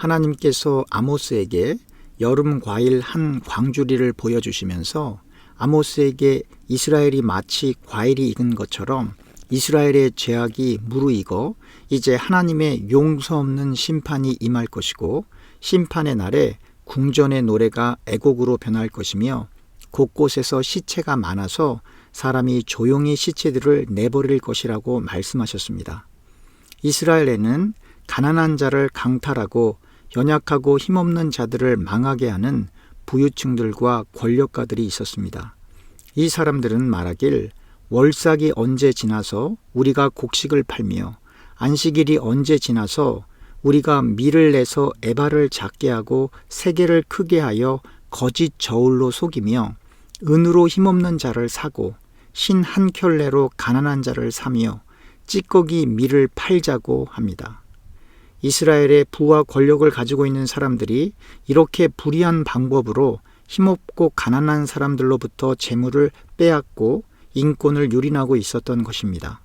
하나님께서 아모스에게 여름 과일 한 광주리를 보여주시면서 아모스에게 이스라엘이 마치 과일이 익은 것처럼 이스라엘의 죄악이 무르익어 이제 하나님의 용서 없는 심판이 임할 것이고, 심판의 날에 궁전의 노래가 애곡으로 변할 것이며 곳곳에서 시체가 많아서 사람이 조용히 시체들을 내버릴 것이라고 말씀하셨습니다. 이스라엘에는 가난한 자를 강탈하고 연약하고 힘없는 자들을 망하게 하는 부유층들과 권력가들이 있었습니다. 이 사람들은 말하길, 월삭이 언제 지나서 우리가 곡식을 팔며 안식일이 언제 지나서 우리가 밀을 내서 에바를 작게 하고 세겔을 크게 하여 거짓 저울로 속이며 은으로 힘없는 자를 사고 신 한 켤레로 가난한 자를 사며 찌꺼기 밀을 팔자고 합니다. 이스라엘의 부와 권력을 가지고 있는 사람들이 이렇게 불의한 방법으로 힘없고 가난한 사람들로부터 재물을 빼앗고 인권을 유린하고 있었던 것입니다.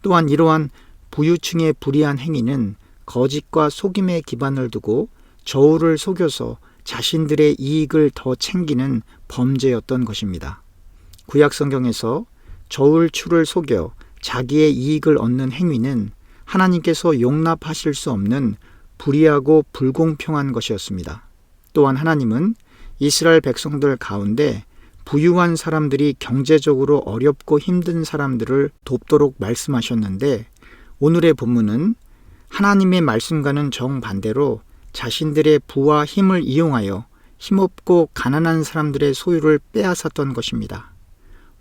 또한 이러한 부유층의 불의한 행위는 거짓과 속임의 기반을 두고 저울을 속여서 자신들의 이익을 더 챙기는 범죄였던 것입니다. 구약 성경에서 저울추를 속여 자기의 이익을 얻는 행위는 하나님께서 용납하실 수 없는 불의하고 불공평한 것이었습니다. 또한 하나님은 이스라엘 백성들 가운데 부유한 사람들이 경제적으로 어렵고 힘든 사람들을 돕도록 말씀하셨는데, 오늘의 본문은 하나님의 말씀과는 정반대로 자신들의 부와 힘을 이용하여 힘없고 가난한 사람들의 소유를 빼앗았던 것입니다.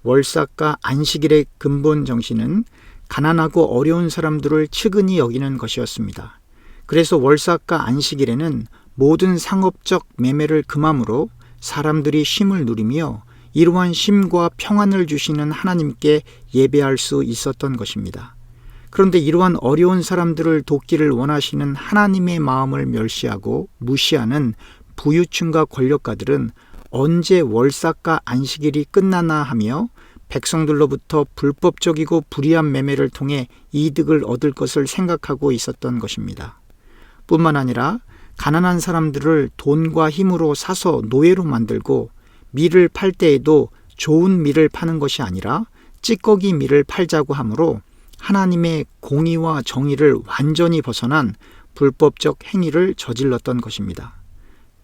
월삭과 안식일의 근본 정신은 가난하고 어려운 사람들을 측은히 여기는 것이었습니다. 그래서 월삭과 안식일에는 모든 상업적 매매를 금함으로 사람들이 쉼을 누리며 이러한 쉼과 평안을 주시는 하나님께 예배할 수 있었던 것입니다. 그런데 이러한 어려운 사람들을 돕기를 원하시는 하나님의 마음을 멸시하고 무시하는 부유층과 권력가들은 언제 월삭과 안식일이 끝나나 하며 백성들로부터 불법적이고 불의한 매매를 통해 이득을 얻을 것을 생각하고 있었던 것입니다. 뿐만 아니라 가난한 사람들을 돈과 힘으로 사서 노예로 만들고 밀을 팔 때에도 좋은 밀을 파는 것이 아니라 찌꺼기 밀을 팔자고 하므로 하나님의 공의와 정의를 완전히 벗어난 불법적 행위를 저질렀던 것입니다.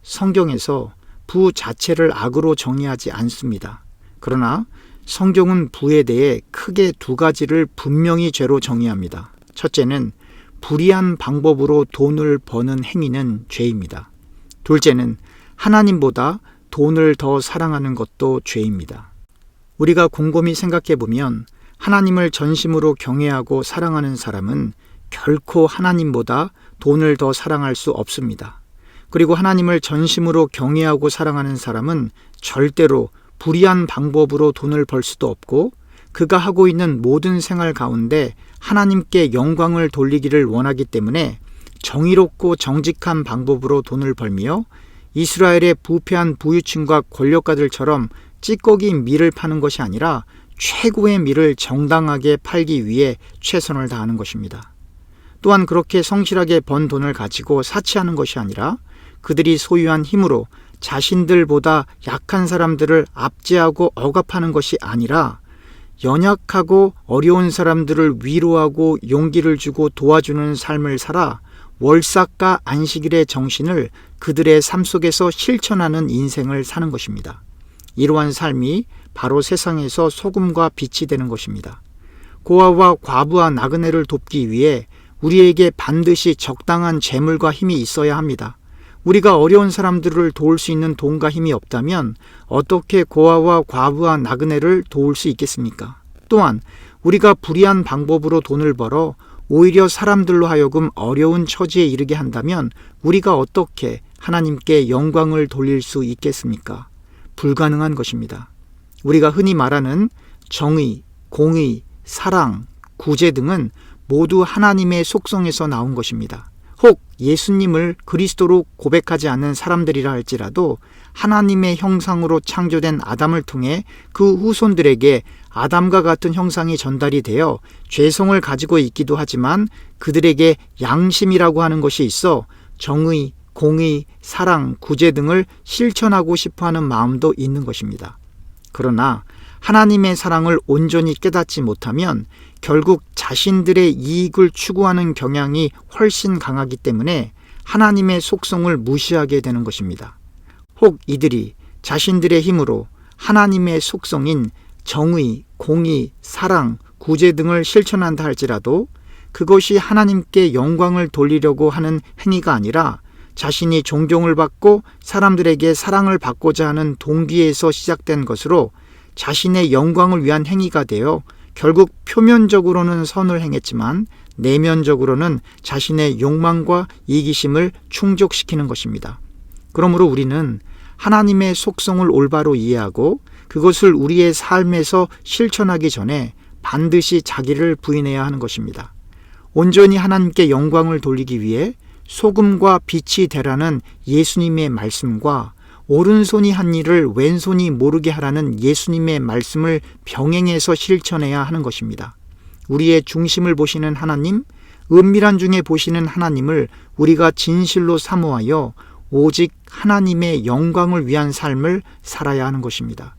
성경에서 부 자체를 악으로 정의하지 않습니다. 그러나 성경은 부에 대해 크게 두 가지를 분명히 죄로 정의합니다. 첫째는 불의한 방법으로 돈을 버는 행위는 죄입니다. 둘째는 하나님보다 돈을 더 사랑하는 것도 죄입니다. 우리가 곰곰이 생각해 보면 하나님을 전심으로 경외하고 사랑하는 사람은 결코 하나님보다 돈을 더 사랑할 수 없습니다. 그리고 하나님을 전심으로 경외하고 사랑하는 사람은 절대로 불의한 방법으로 돈을 벌 수도 없고, 그가 하고 있는 모든 생활 가운데 하나님께 영광을 돌리기를 원하기 때문에 정의롭고 정직한 방법으로 돈을 벌며 이스라엘의 부패한 부유층과 권력가들처럼 찌꺼기 밀을 파는 것이 아니라 최고의 밀을 정당하게 팔기 위해 최선을 다하는 것입니다. 또한 그렇게 성실하게 번 돈을 가지고 사치하는 것이 아니라 그들이 소유한 힘으로 자신들보다 약한 사람들을 압제하고 억압하는 것이 아니라 연약하고 어려운 사람들을 위로하고 용기를 주고 도와주는 삶을 살아 월삭과 안식일의 정신을 그들의 삶 속에서 실천하는 인생을 사는 것입니다. 이러한 삶이 바로 세상에서 소금과 빛이 되는 것입니다. 고아와 과부와 나그네를 돕기 위해 우리에게 반드시 적당한 재물과 힘이 있어야 합니다. 우리가 어려운 사람들을 도울 수 있는 돈과 힘이 없다면 어떻게 고아와 과부와 나그네를 도울 수 있겠습니까? 또한 우리가 불의한 방법으로 돈을 벌어 오히려 사람들로 하여금 어려운 처지에 이르게 한다면 우리가 어떻게 하나님께 영광을 돌릴 수 있겠습니까? 불가능한 것입니다. 우리가 흔히 말하는 정의, 공의, 사랑, 구제 등은 모두 하나님의 속성에서 나온 것입니다. 혹 예수님을 그리스도로 고백하지 않는 사람들이라 할지라도 하나님의 형상으로 창조된 아담을 통해 그 후손들에게 아담과 같은 형상이 전달이 되어 죄성을 가지고 있기도 하지만 그들에게 양심이라고 하는 것이 있어 정의, 공의, 사랑, 구제 등을 실천하고 싶어하는 마음도 있는 것입니다. 그러나 하나님의 사랑을 온전히 깨닫지 못하면 결국 자신들의 이익을 추구하는 경향이 훨씬 강하기 때문에 하나님의 속성을 무시하게 되는 것입니다. 혹 이들이 자신들의 힘으로 하나님의 속성인 정의, 공의, 사랑, 구제 등을 실천한다 할지라도 그것이 하나님께 영광을 돌리려고 하는 행위가 아니라 자신이 존경을 받고 사람들에게 사랑을 받고자 하는 동기에서 시작된 것으로 자신의 영광을 위한 행위가 되어 결국 표면적으로는 선을 행했지만 내면적으로는 자신의 욕망과 이기심을 충족시키는 것입니다. 그러므로 우리는 하나님의 속성을 올바로 이해하고 그것을 우리의 삶에서 실천하기 전에 반드시 자기를 부인해야 하는 것입니다. 온전히 하나님께 영광을 돌리기 위해 소금과 빛이 되라는 예수님의 말씀과 오른손이 한 일을 왼손이 모르게 하라는 예수님의 말씀을 병행해서 실천해야 하는 것입니다. 우리의 중심을 보시는 하나님, 은밀한 중에 보시는 하나님을 우리가 진실로 사모하여 오직 하나님의 영광을 위한 삶을 살아야 하는 것입니다.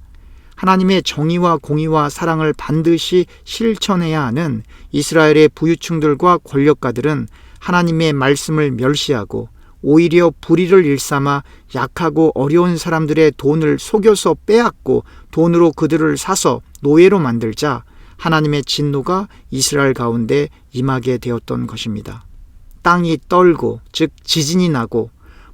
하나님의 정의와 공의와 사랑을 반드시 실천해야 하는 이스라엘의 부유층들과 권력가들은 하나님의 말씀을 멸시하고 오히려 불의를 일삼아 약하고 어려운 사람들의 돈을 속여서 빼앗고 돈으로 그들을 사서 노예로 만들자 하나님의 진노가 이스라엘 가운데 임하게 되었던 것입니다. 땅이 떨고 즉 지진이 나고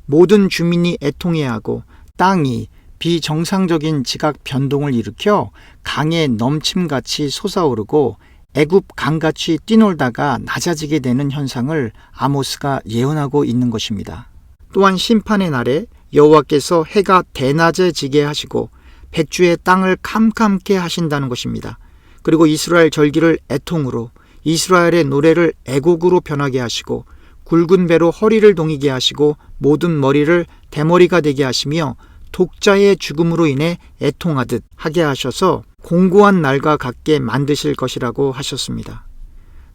모든 주민이 애통해하고 땅이 비정상적인 지각 변동을 일으켜 강의 넘침같이 솟아오르고 애굽 강같이 뛰놀다가 낮아지게 되는 현상을 아모스가 예언하고 있는 것입니다. 또한 심판의 날에 여호와께서 해가 대낮에 지게 하시고 백주의 땅을 캄캄케 하신다는 것입니다. 그리고 이스라엘 절기를 애통으로, 이스라엘의 노래를 애곡으로 변하게 하시고 굵은 배로 허리를 동이게 하시고 모든 머리를 대머리가 되게 하시며 독자의 죽음으로 인해 애통하듯 하게 하셔서 공고한 날과 같게 만드실 것이라고 하셨습니다.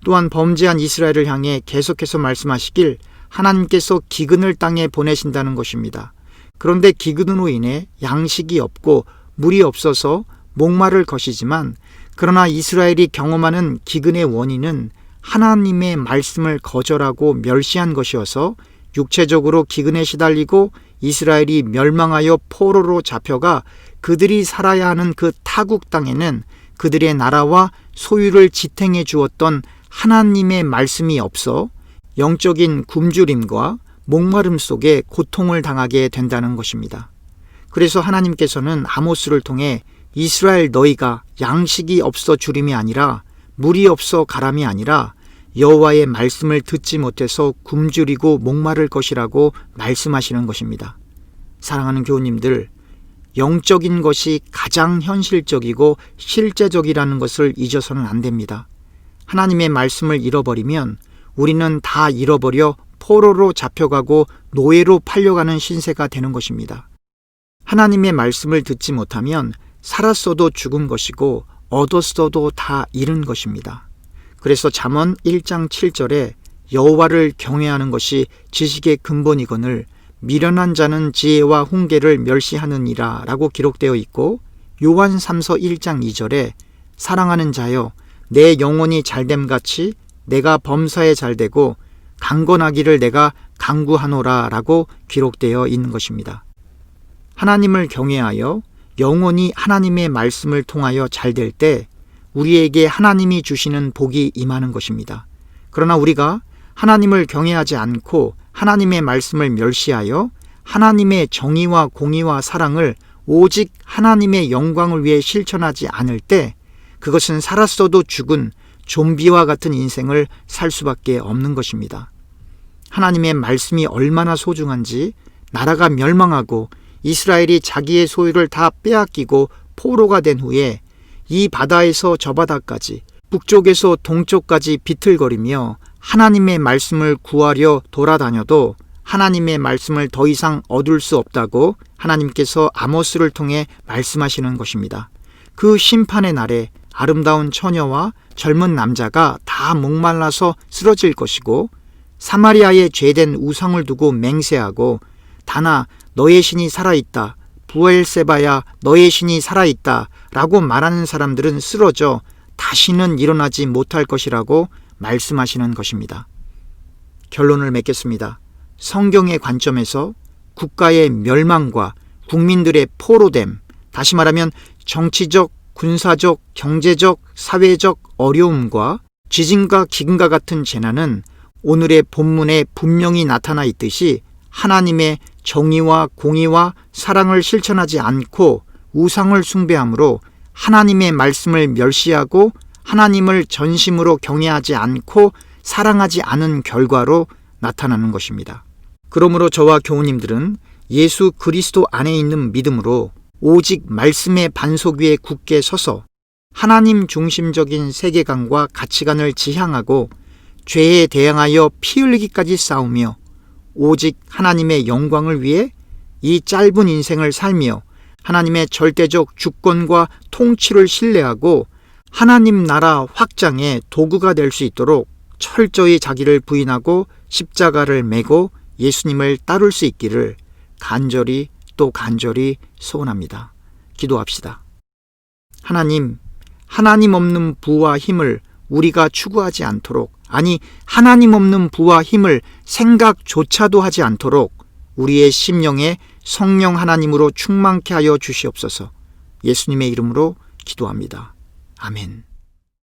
또한 범죄한 이스라엘을 향해 계속해서 말씀하시길 하나님께서 기근을 땅에 보내신다는 것입니다. 그런데 기근으로 인해 양식이 없고 물이 없어서 목마를 것이지만 그러나 이스라엘이 경험하는 기근의 원인은 하나님의 말씀을 거절하고 멸시한 것이어서 육체적으로 기근에 시달리고 이스라엘이 멸망하여 포로로 잡혀가 그들이 살아야 하는 그 타국 땅에는 그들의 나라와 소유를 지탱해 주었던 하나님의 말씀이 없어 영적인 굶주림과 목마름 속에 고통을 당하게 된다는 것입니다. 그래서 하나님께서는 아모스를 통해 이스라엘 너희가 양식이 없어 주림이 아니라 물이 없어 가람이 아니라 여호와의 말씀을 듣지 못해서 굶주리고 목마를 것이라고 말씀하시는 것입니다. 사랑하는 교우님들, 영적인 것이 가장 현실적이고 실제적이라는 것을 잊어서는 안 됩니다. 하나님의 말씀을 잃어버리면 우리는 다 잃어버려 포로로 잡혀가고 노예로 팔려가는 신세가 되는 것입니다. 하나님의 말씀을 듣지 못하면 살았어도 죽은 것이고 얻었어도 다 잃은 것입니다. 그래서 잠언 1장 7절에 여호와를 경외하는 것이 지식의 근본이거늘 미련한 자는 지혜와 훈계를 멸시하느니라 라고 기록되어 있고 요한 3서 1장 2절에 사랑하는 자여 내 영혼이 잘됨같이 내가 범사에 잘되고 강건하기를 내가 강구하노라 라고 기록되어 있는 것입니다. 하나님을 경외하여 영혼이 하나님의 말씀을 통하여 잘될 때 우리에게 하나님이 주시는 복이 임하는 것입니다. 그러나 우리가 하나님을 경외하지 않고 하나님의 말씀을 멸시하여 하나님의 정의와 공의와 사랑을 오직 하나님의 영광을 위해 실천하지 않을 때 그것은 살았어도 죽은 좀비와 같은 인생을 살 수밖에 없는 것입니다. 하나님의 말씀이 얼마나 소중한지 나라가 멸망하고 이스라엘이 자기의 소유를 다 빼앗기고 포로가 된 후에 이 바다에서 저 바다까지 북쪽에서 동쪽까지 비틀거리며 하나님의 말씀을 구하려 돌아다녀도 하나님의 말씀을 더 이상 얻을 수 없다고 하나님께서 아모스를 통해 말씀하시는 것입니다. 그 심판의 날에 아름다운 처녀와 젊은 남자가 다 목말라서 쓰러질 것이고 사마리아에 죄된 우상을 두고 맹세하고 다나 너의 신이 살아있다, 부엘세바야 너의 신이 살아있다 라고 말하는 사람들은 쓰러져 다시는 일어나지 못할 것이라고 말씀하시는 것입니다. 결론을 맺겠습니다. 성경의 관점에서 국가의 멸망과 국민들의 포로됨, 다시 말하면 정치적, 군사적, 경제적, 사회적 어려움과 지진과 기근과 같은 재난은 오늘의 본문에 분명히 나타나 있듯이 하나님의 정의와 공의와 사랑을 실천하지 않고 우상을 숭배함으로 하나님의 말씀을 멸시하고 하나님을 전심으로 경외하지 않고 사랑하지 않은 결과로 나타나는 것입니다. 그러므로 저와 교우님들은 예수 그리스도 안에 있는 믿음으로 오직 말씀의 반석 위에 굳게 서서 하나님 중심적인 세계관과 가치관을 지향하고 죄에 대항하여 피 흘리기까지 싸우며 오직 하나님의 영광을 위해 이 짧은 인생을 살며 하나님의 절대적 주권과 통치를 신뢰하고 하나님 나라 확장의 도구가 될 수 있도록 철저히 자기를 부인하고 십자가를 메고 예수님을 따를 수 있기를 간절히 또 간절히 소원합니다. 기도합시다. 하나님 없는 부와 힘을 우리가 추구하지 않도록, 아니 하나님 없는 부와 힘을 생각조차도 하지 않도록 우리의 심령에 성령 하나님으로 충만케 하여 주시옵소서. 예수님의 이름으로 기도합니다. 아멘.